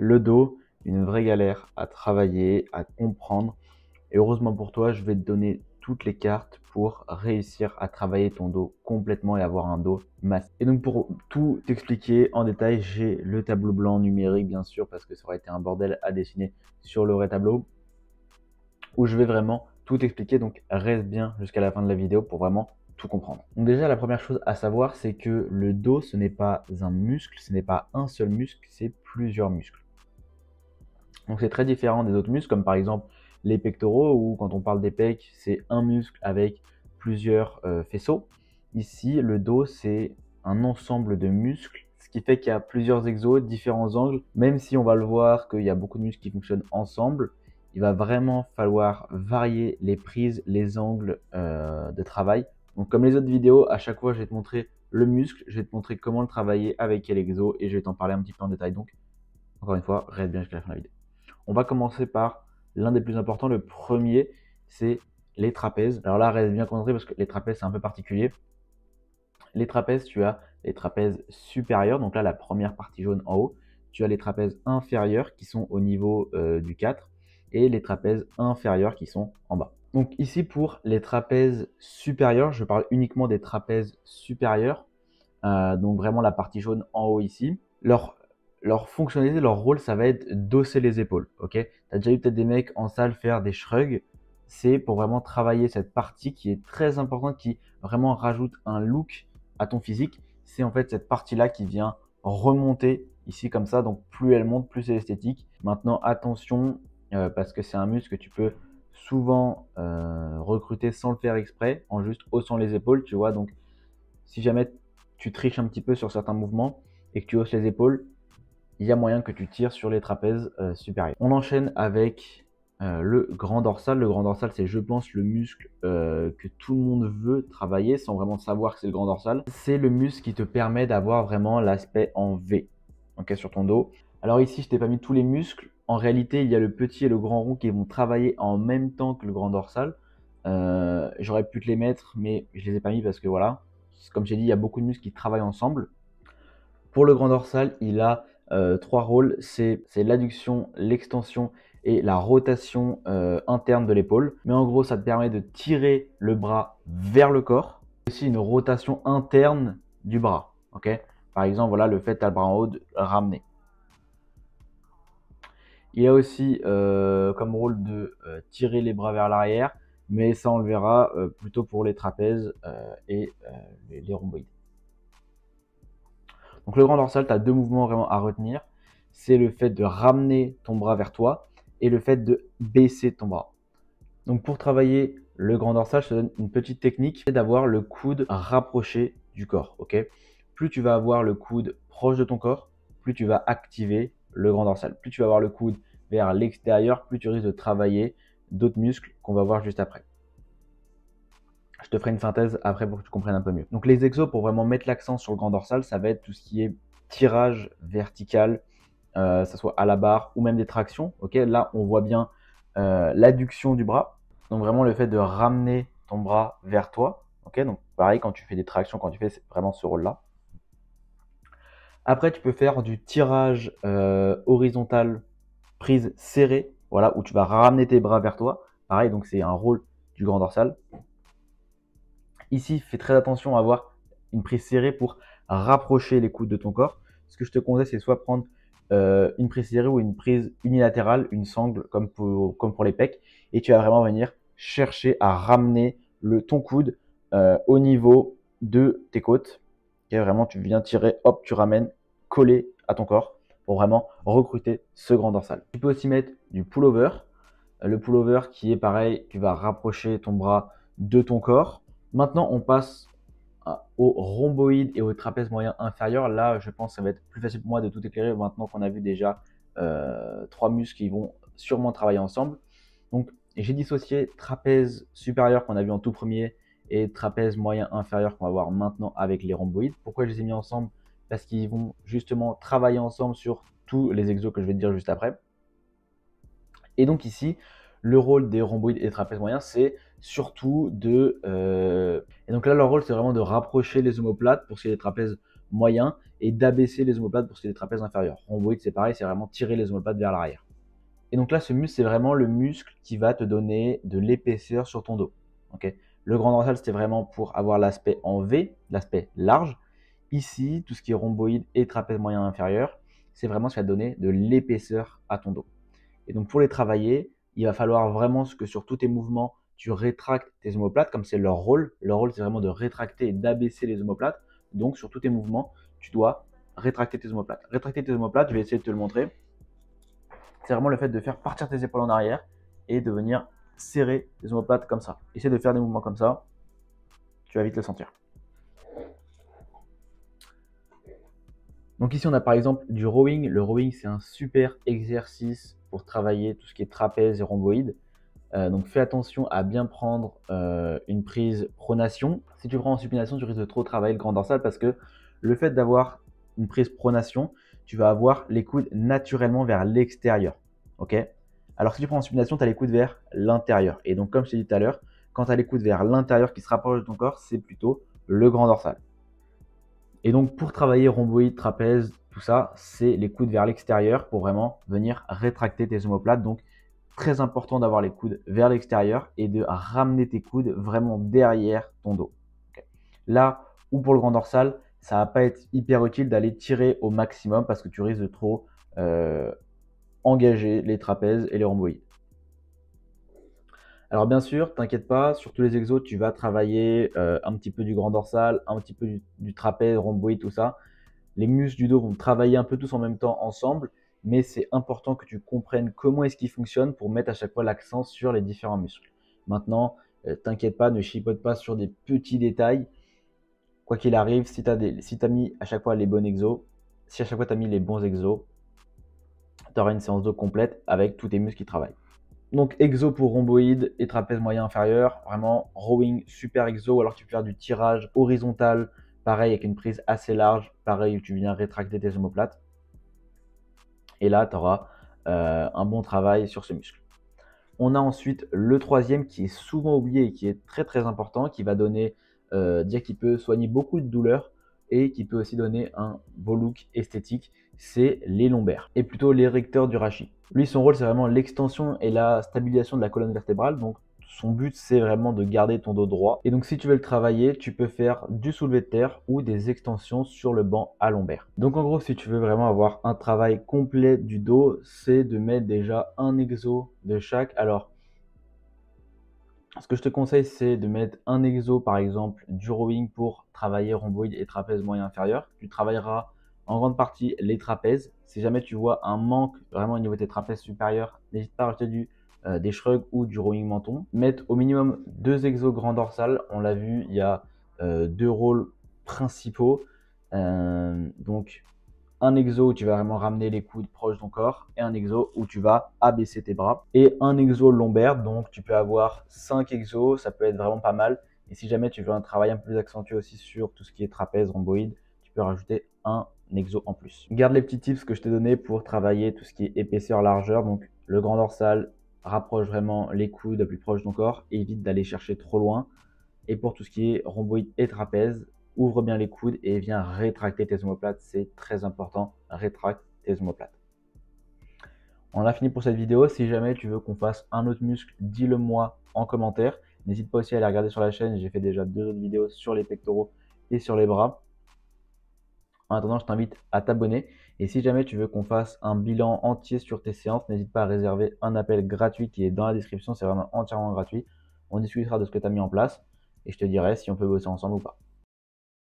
Le dos, une vraie galère à travailler, à comprendre. Et heureusement pour toi, je vais te donner toutes les cartes pour réussir à travailler ton dos complètement et avoir un dos massif. Et donc pour tout t'expliquer en détail, j'ai le tableau blanc numérique bien sûr parce que ça aurait été un bordel à dessiner sur le vrai tableau où je vais vraiment tout expliquer. Donc reste bien jusqu'à la fin de la vidéo pour vraiment tout comprendre. Donc déjà la première chose à savoir, c'est que le dos ce n'est pas un muscle, ce n'est pas un seul muscle, c'est plusieurs muscles. Donc c'est très différent des autres muscles, comme par exemple les pectoraux, où quand on parle des pecs, c'est un muscle avec plusieurs faisceaux. Ici, le dos, c'est un ensemble de muscles, ce qui fait qu'il y a plusieurs exos, différents angles. Même si on va le voir qu'il y a beaucoup de muscles qui fonctionnent ensemble, il va vraiment falloir varier les prises, les angles de travail. Donc comme les autres vidéos, à chaque fois, je vais te montrer le muscle, je vais te montrer comment le travailler, avec quel exo, et je vais t'en parler un petit peu en détail. Donc, encore une fois, reste bien jusqu'à la fin de la vidéo. On va commencer par l'un des plus importants. Le premier, c'est les trapèzes. Alors là, reste bien concentré parce que les trapèzes, c'est un peu particulier. Les trapèzes, tu as les trapèzes supérieurs. Donc là, la première partie jaune en haut. Tu as les trapèzes inférieurs qui sont au niveau du 4 et les trapèzes inférieurs qui sont en bas. Donc ici, pour les trapèzes supérieurs, je parle uniquement des trapèzes supérieurs. Donc vraiment la partie jaune en haut ici. Leur fonctionnalité, leur rôle, ça va être d'osser les épaules. Ok, tu as déjà eu peut-être des mecs en salle faire des shrugs. C'est pour vraiment travailler cette partie qui est très importante, qui vraiment rajoute un look à ton physique. C'est en fait cette partie-là qui vient remonter ici comme ça. Donc plus elle monte, plus c'est esthétique. Maintenant, attention, parce que c'est un muscle que tu peux souvent recruter sans le faire exprès, en juste haussant les épaules, tu vois. Donc si jamais tu triches un petit peu sur certains mouvements et que tu hausses les épaules, il y a moyen que tu tires sur les trapèzes supérieurs. On enchaîne avec le grand dorsal. Le grand dorsal, c'est, je pense, le muscle que tout le monde veut travailler sans vraiment savoir que c'est le grand dorsal. C'est le muscle qui te permet d'avoir vraiment l'aspect en V, okay, sur ton dos. Alors ici, je t'ai pas mis tous les muscles. En réalité, il y a le petit et le grand rond qui vont travailler en même temps que le grand dorsal. J'aurais pu te les mettre, mais je les ai pas mis parce que voilà, comme j'ai dit, il y a beaucoup de muscles qui travaillent ensemble. Pour le grand dorsal, il a trois rôles, c'est l'adduction, l'extension et la rotation interne de l'épaule. Mais en gros, ça te permet de tirer le bras vers le corps. Aussi une rotation interne du bras. Okay, par exemple, voilà, le fait que tu as le bras en haut, de ramener. Il a aussi comme rôle de tirer les bras vers l'arrière, mais ça on le verra plutôt pour les trapèzes et les rhomboïdes. Donc le grand dorsal, tu as deux mouvements vraiment à retenir. C'est le fait de ramener ton bras vers toi et le fait de baisser ton bras. Donc pour travailler le grand dorsal, je te donne une petite technique, c'est d'avoir le coude rapproché du corps. Okay, plus tu vas avoir le coude proche de ton corps, plus tu vas activer le grand dorsal. Plus tu vas avoir le coude vers l'extérieur, plus tu risques de travailler d'autres muscles qu'on va voir juste après. Je te ferai une synthèse après pour que tu comprennes un peu mieux. Donc les exos, pour vraiment mettre l'accent sur le grand dorsal, ça va être tout ce qui est tirage vertical, ça soit à la barre ou même des tractions. Okay, là, on voit bien l'adduction du bras. Donc vraiment le fait de ramener ton bras vers toi. Okay, donc pareil, quand tu fais des tractions, quand tu fais vraiment ce rôle-là. Après, tu peux faire du tirage horizontal, prise serrée, voilà, où tu vas ramener tes bras vers toi. Pareil, donc c'est un rôle du grand dorsal. Ici, fais très attention à avoir une prise serrée pour rapprocher les coudes de ton corps. Ce que je te conseille, c'est soit prendre une prise serrée ou une prise unilatérale, une sangle comme pour les pecs. Et tu vas vraiment venir chercher à ramener ton coude au niveau de tes côtes. Et vraiment, tu viens tirer, hop, tu ramènes, collé à ton corps pour vraiment recruter ce grand dorsal. Tu peux aussi mettre du pullover. Le pullover qui est pareil, tu vas rapprocher ton bras de ton corps. Maintenant, on passe au rhomboïde et au trapèze moyen inférieur. Là, je pense que ça va être plus facile pour moi de tout éclairer maintenant qu'on a vu déjà trois muscles qui vont sûrement travailler ensemble. Donc, j'ai dissocié trapèze supérieur qu'on a vu en tout premier et trapèze moyen inférieur qu'on va voir maintenant avec les rhomboïdes. Pourquoi je les ai mis ensemble? Parce qu'ils vont justement travailler ensemble sur tous les exos que je vais te dire juste après. Et donc ici, le rôle des rhomboïdes et des trapèzes moyens, c'est surtout de... Et donc là, leur rôle, c'est vraiment de rapprocher les omoplates pour ce qui est des trapèzes moyen et d'abaisser les omoplates pour ce qui est des trapèzes inférieurs. Rhomboïde, c'est pareil, c'est vraiment tirer les omoplates vers l'arrière. Et donc là, ce muscle, c'est vraiment le muscle qui va te donner de l'épaisseur sur ton dos. Okay, le grand dorsal, c'était vraiment pour avoir l'aspect en V, l'aspect large. Ici, tout ce qui est rhomboïde et trapèze moyen inférieur, c'est vraiment ce qui va te donner de l'épaisseur à ton dos. Et donc pour les travailler, il va falloir vraiment que sur tous tes mouvements, tu rétractes tes omoplates, comme c'est leur rôle. Leur rôle, c'est vraiment de rétracter et d'abaisser les omoplates. Donc sur tous tes mouvements, tu dois rétracter tes omoplates. Rétracter tes omoplates, je vais essayer de te le montrer. C'est vraiment le fait de faire partir tes épaules en arrière et de venir serrer les omoplates comme ça. Essaye de faire des mouvements comme ça, tu vas vite le sentir. Donc ici, on a par exemple du rowing. Le rowing, c'est un super exercice pour travailler tout ce qui est trapèze et rhomboïde. Donc fais attention à bien prendre une prise pronation. Si tu prends en supination, tu risques de trop travailler le grand dorsal parce que le fait d'avoir une prise pronation, tu vas avoir les coudes naturellement vers l'extérieur. Ok? Alors si tu prends en supination, tu as les coudes vers l'intérieur. Et donc comme je t'ai dit tout à l'heure, quand tu as les coudes vers l'intérieur qui se rapprochent de ton corps, c'est plutôt le grand dorsal. Et donc pour travailler rhomboïde, trapèze, tout ça, c'est les coudes vers l'extérieur pour vraiment venir rétracter tes omoplates. Donc très important d'avoir les coudes vers l'extérieur et de ramener tes coudes vraiment derrière ton dos. Okay. Là où pour le grand dorsal, ça va pas être hyper utile d'aller tirer au maximum parce que tu risques de trop engager les trapèzes et les rhomboïdes. Alors bien sûr, t'inquiète pas, sur tous les exos, tu vas travailler un petit peu du grand dorsal, un petit peu du trapèze, rhomboïde, tout ça. Les muscles du dos vont travailler un peu tous en même temps ensemble, mais c'est important que tu comprennes comment est-ce qu'ils fonctionnent pour mettre à chaque fois l'accent sur les différents muscles. Maintenant, t'inquiète pas, ne chipote pas sur des petits détails. Quoi qu'il arrive, si tu as mis à chaque fois les bons exos, si à chaque fois tu as mis les bons exos, tu auras une séance dos complète avec tous tes muscles qui travaillent. Donc exo pour rhomboïde et trapèze moyen inférieur, vraiment rowing super exo, ou alors tu peux faire du tirage horizontal, pareil avec une prise assez large, pareil tu viens rétracter tes omoplates. Et là tu auras un bon travail sur ce muscle. On a ensuite le troisième qui est souvent oublié et qui est très très important, qui va donner, dire qu'il peut soigner beaucoup de douleurs et qui peut aussi donner un beau look esthétique, c'est les lombaires et plutôt l'érecteur du rachis. Lui, son rôle, c'est vraiment l'extension et la stabilisation de la colonne vertébrale. Donc, son but, c'est vraiment de garder ton dos droit. Et donc, si tu veux le travailler, tu peux faire du soulevé de terre ou des extensions sur le banc à lombaire. Donc, en gros, si tu veux vraiment avoir un travail complet du dos, c'est de mettre déjà un exo de chaque. Alors, ce que je te conseille, c'est de mettre un exo, par exemple, du rowing pour travailler rhomboïde et trapèze moyen inférieur. Tu travailleras en grande partie les trapèzes. Si jamais tu vois un manque vraiment au niveau de tes trapèzes supérieurs, n'hésite pas à rajouter des shrugs ou du rowing menton. Mettre au minimum 2 exos grand dorsal. On l'a vu, il y a 2 rôles principaux. Donc, un exo où tu vas vraiment ramener les coudes proches de ton corps et un exo où tu vas abaisser tes bras et un exo lombaire. Donc tu peux avoir 5 exos, ça peut être vraiment pas mal. Et si jamais tu veux un travail un peu plus accentué aussi sur tout ce qui est trapèze, rhomboïde, tu peux rajouter un exo en plus. Garde les petits tips que je t'ai donnés pour travailler tout ce qui est épaisseur, largeur. Donc le grand dorsal, rapproche vraiment les coudes plus proches de ton corps, évite d'aller chercher trop loin. Et pour tout ce qui est rhomboïde et trapèze, ouvre bien les coudes et viens rétracter tes omoplates. C'est très important. Rétracte tes omoplates. On a fini pour cette vidéo. Si jamais tu veux qu'on fasse un autre muscle, dis-le moi en commentaire. N'hésite pas aussi à aller regarder sur la chaîne. J'ai fait déjà 2 autres vidéos sur les pectoraux et sur les bras. En attendant, je t'invite à t'abonner. Et si jamais tu veux qu'on fasse un bilan entier sur tes séances, n'hésite pas à réserver un appel gratuit qui est dans la description. C'est vraiment entièrement gratuit. On discutera de ce que tu as mis en place et je te dirai si on peut bosser ensemble ou pas.